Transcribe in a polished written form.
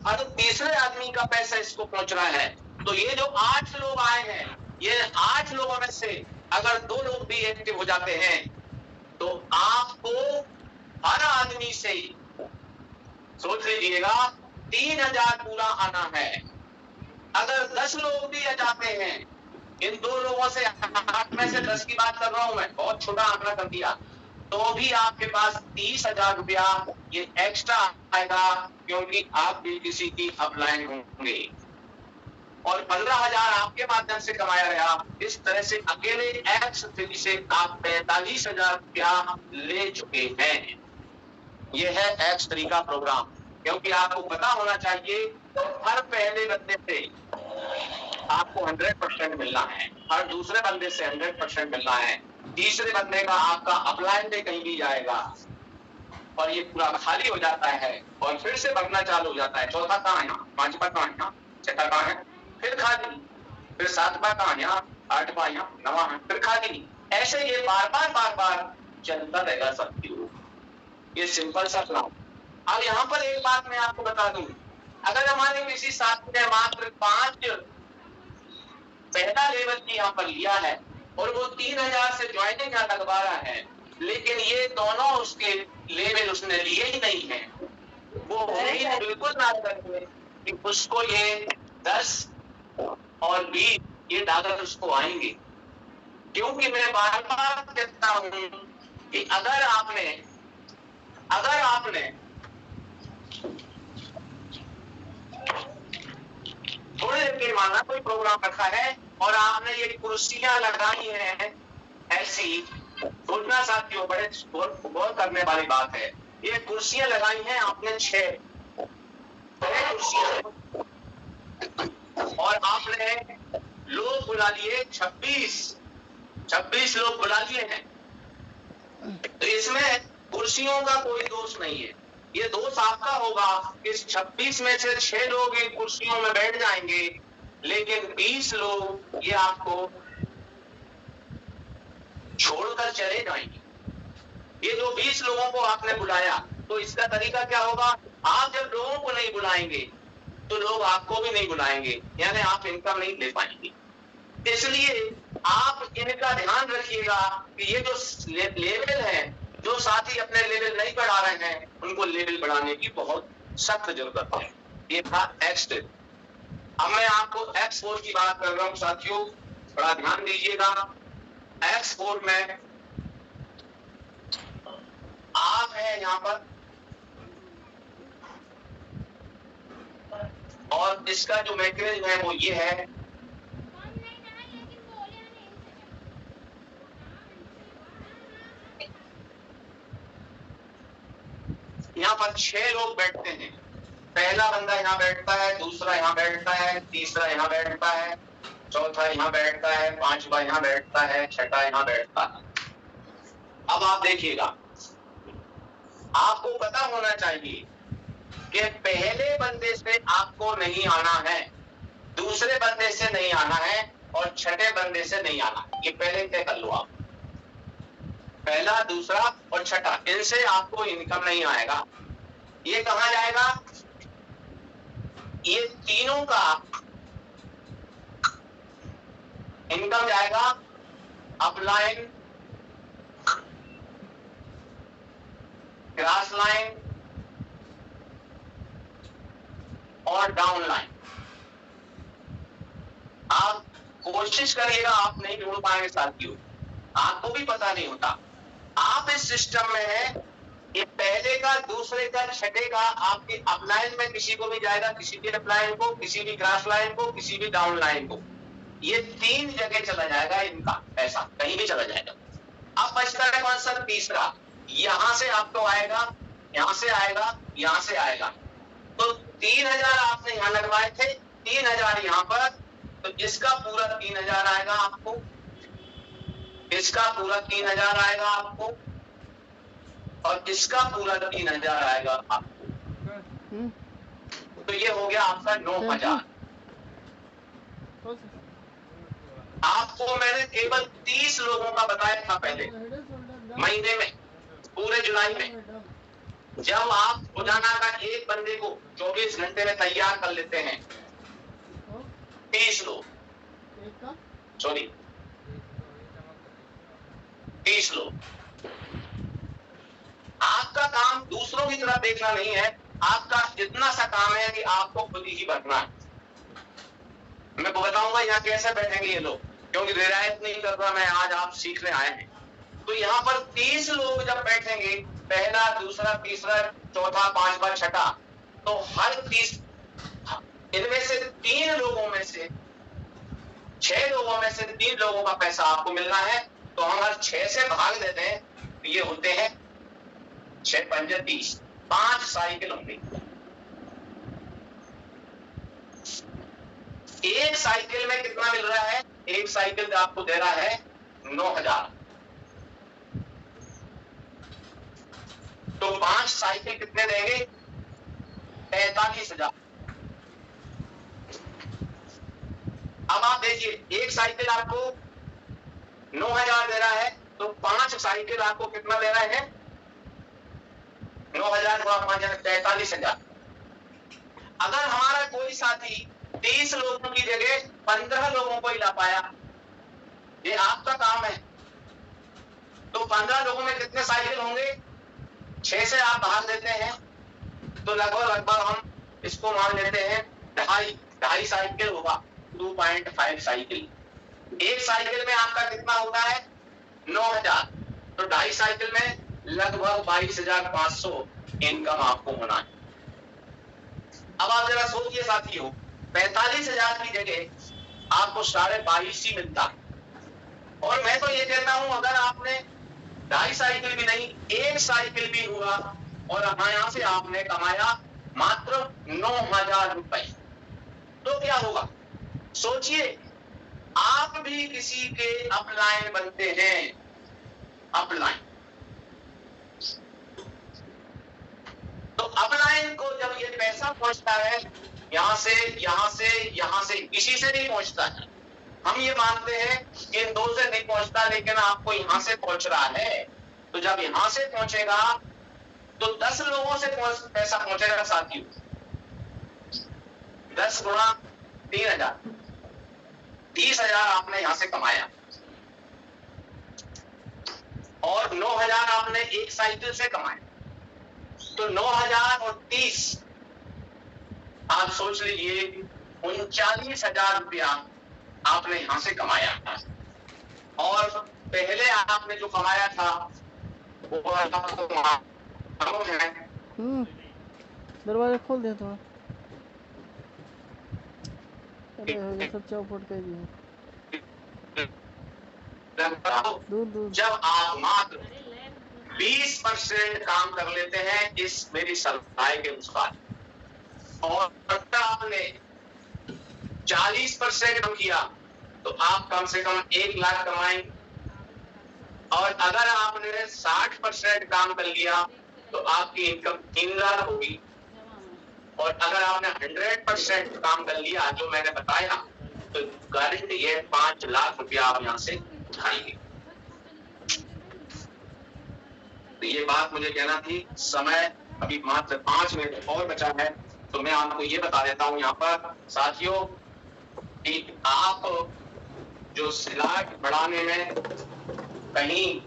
अब तीसरे आदमी का पैसा इसको पहुंच रहा है। तो ये जो 8 लोग आए हैं, ये 8 लोगों में से अगर 2 लोग भी एक्टिव हो जाते हैं तो आपको हर आदमी से, सोच लीजिएगा, 3000 पूरा आना है। अगर 10 लोग भी आ जाते हैं, इन 2 लोगों से, 8 में से 10 की बात कर रहा हूं मैं, बहुत छोटा आंकड़ा कर दिया, तो भी आपके पास 30,000 रुपया ये एक्स्ट्रा आएगा, क्योंकि आप भी किसी की अपलाइन होंगे और 15,000 आपके माध्यम से कमाया गया। इस तरह से अकेले X3 से आप 45,000 रुपया ले चुके हैं। यह है X3 का प्रोग्राम। क्योंकि आपको पता होना चाहिए हर पहले बंदे से आपको 100% मिलना है, हर दूसरे बंदे से 100% मिलना है, तीसरे बंदे का आपका अपलाइन पे कहीं भी जाएगा और ये पूरा खाली हो जाता है और फिर से भरना चालू हो जाता है। चौथा कहाँ है, पांचवा कहाँ है, छठा कहाँ है, फिर खाली, फिर सातवां कहाँ है, आठवां यहाँ, नवा है, फिर खाली। ऐसे ये बार बार चलता रहेगा साथियों। ये सिंपल सा प्लान। अब यहाँ पर एक बात मैं आपको बता दूं, अगर हमारे किसी साथी ने मात्र 5 पहला लेवल की यहाँ पर लिया है और वो 3000 से ज्वाइनिंग यहाँ लगवा रहा है, लेकिन ये दोनों उसके लेवल उसने लिए ही नहीं है, वो उम्मीद बिल्कुल ना करें कि उसको ये 10 और 20 ये डॉलर उसको आएंगे। क्योंकि मैं बार बार कहता हूं कि अगर आपने थोड़ी देर के माना कोई प्रोग्राम रखा है और आपने ये कुर्सियां लगाई हैं ऐसी, सोचना साथियों, बड़े गौर करने वाली बात है। ये कुर्सियां लगाई हैं आपने 6 कुर्सियां और आपने लोग बुला लिए 26 लोग बुला लिए हैं। तो इसमें कुर्सियों का कोई दोष नहीं है, ये दोष आपका होगा। इस 26 में से 6 लोग इन कुर्सियों में बैठ जाएंगे, लेकिन 20 लोग ये आपको छोड़कर चले जाएंगे। ये जो 20 लोगों को आपने बुलाया, तो इसका तरीका क्या होगा, आप जब लोगों को नहीं बुलाएंगे तो लोग आपको भी नहीं बुलाएंगे, यानी आप इनकम नहीं ले पाएंगे। इसलिए आप इनका ध्यान रखिएगा कि ये जो लेवल है, जो साथी अपने लेवल नहीं बढ़ा रहे हैं, उनको लेवल बढ़ाने की बहुत सख्त जरूरत है। ये था X3। अब मैं आपको X4 की बात कर रहा हूं साथियों, बड़ा ध्यान दीजिएगा। X4 में आप है यहाँ पर, और इसका जो मैकेनिज्म है वो ये है, यहाँ पर 6 लोग बैठते हैं। पहला बंदा यहाँ बैठता है, दूसरा यहाँ बैठता है, तीसरा यहाँ बैठता है, चौथा यहाँ बैठता है, पांचवा यहाँ बैठता है, छठा यहाँ बैठता है। अब आप देखिएगा, आपको पता होना चाहिए कि पहले बंदे से आपको नहीं आना है, दूसरे बंदे से नहीं आना है और छठे बंदे से नहीं आना। ये पहले तय कर लो आप, पहला, दूसरा और छठा, इनसे आपको इनकम नहीं आएगा। ये कहां जाएगा, ये तीनों का इनकम जाएगा अपलाइन, क्रॉस लाइन और डाउन लाइन। आप कोशिश करिएगा, आप नहीं ढूंढ पाएंगे साथियों, आपको भी पता नहीं होता। आप इस सिस्टम में है, ये पहले का, दूसरे का, छठे का आपके अपलाइन में किसी को भी जाएगा, किसी भी अपलाइन को, किसी भी क्रॉस लाइन को, किसी भी डाउन लाइन को। ये 3 जगह चला जाएगा इनका पैसा, कहीं भी चला जाएगा। अब बचता है कौन सा, तीसरा, यहां से आपको आएगा, यहां से आएगा, यहां से आएगा। तो 3000 आपने यहां लगवाए थे, 3000 यहां पर, तो इसका पूरा 3000 आएगा आपको, इसका पूरा 3000 आएगा आपको और इसका पूरा 3000 आएगा आपको। तो ये हो गया आपका 9000। आपको मैंने केवल 30 लोगों का बताया था पहले महीने में, पूरे जुलाई में। जब आप रोजाना का एक बंदे को 24 घंटे में तैयार कर लेते हैं, 30 लोग, सॉरी 30 लोग, आपका काम दूसरों की तरफ देखना नहीं है, आपका इतना सा काम है कि आपको खुद ही बढ़ना है। मैं बताऊंगा यहाँ कैसे बैठेंगे ये लोग, क्योंकि रियायत नहीं कर रहा मैं, आज आप सीखने आए हैं। तो यहाँ पर 30 लोग जब बैठेंगे, पहला, दूसरा, तीसरा, चौथा, पांचवा, छठा, तो हर 30 इनमें से 3 लोगों में से 6 लोगों में से 3 लोगों का पैसा आपको मिलना है। तो हम अगर 6 से भाग देते हैं तो ये होते हैं 6 पंजे 30, 5 साइकिल होंगी। एक साइकिल में कितना मिल रहा है? एक साइकिल आपको दे रहा है 9,000। तो 5 साइकिल कितने देंगे? 45,000। अब आप देखिए, एक साइकिल आपको 9,000 दे रहा है, तो 5 साइकिल आपको कितना दे रहा है? 9,000 गुणा 5 43,000। अगर हमारा कोई साथी 30 लोगों की जगह 15 लोगों को ही ला पाया, ये आपका काम है, तो 15 लोगों में कितने साइकिल होंगे? 6 से आप भाग देते हैं तो लगभग हम इसको मान लेते हैं 2.5 साइकिल होगा, 2.5 साइकिल। एक साइकिल में आपका कितना होता है? 9,000। तो 2.5 साइकिल में लगभग 22,500 इनकम आपको होना है। अब आप जरा सोचिए साथियों, 45,000 की जगह आपको 22.5 ही मिलता। और मैं तो ये कहता हूं, अगर आपने 2.5 साइकिल भी नहीं, 1 साइकिल भी हुआ और यहां से आपने कमाया मात्र 9,000 रुपए, तो क्या होगा? सोचिए, आप भी किसी के अपलाइन बनते हैं, अपलाइन। तो अपलाइन को जब ये पैसा पहुंचता है, यहां से किसी से नहीं पहुंचता है। हम ये मानते हैं कि इन 2 से नहीं पहुंचता, लेकिन आपको यहां से पहुंच रहा है। तो जब यहां से पहुंचेगा तो 10 लोगों से पैसा पहुंचेगा साथियों। 10 गुणा 3,000, 30,000 आपने यहां से कमाया, और 9,000 आपने एक साइकिल से कमाया। तो 9,000 और 30, आप सोच लीजिए 39,000 रुपया आपने यहां से कमाया। और पहले आपने जो कमाया था वो आपको मालूम है। दरवाजा खोल दिया थोड़ा। अरे हो गया सब चौपट कर दिया। दूर जब आप मात्र 20% काम कर लेते हैं इस मेरी सलाह के अनुसार, और अगर आपने 40% काम किया तो आप कम से कम 1 लाख कमाएंगे। और अगर आपने 60% काम कर लिया तो आपकी इनकम 3 लाख होगी। और अगर आपने 100% काम कर लिया जो मैंने बताया, तो गारंटी है 5 लाख रुपया आप यहां से उठाएंगे। तो ये बात मुझे कहना थी। समय अभी मात्र 5 मिनट और बचा है, तो मैं आपको ये बता देता हूं यहाँ पर साथियों कि आप जो स्लैट बढ़ाने में कहीं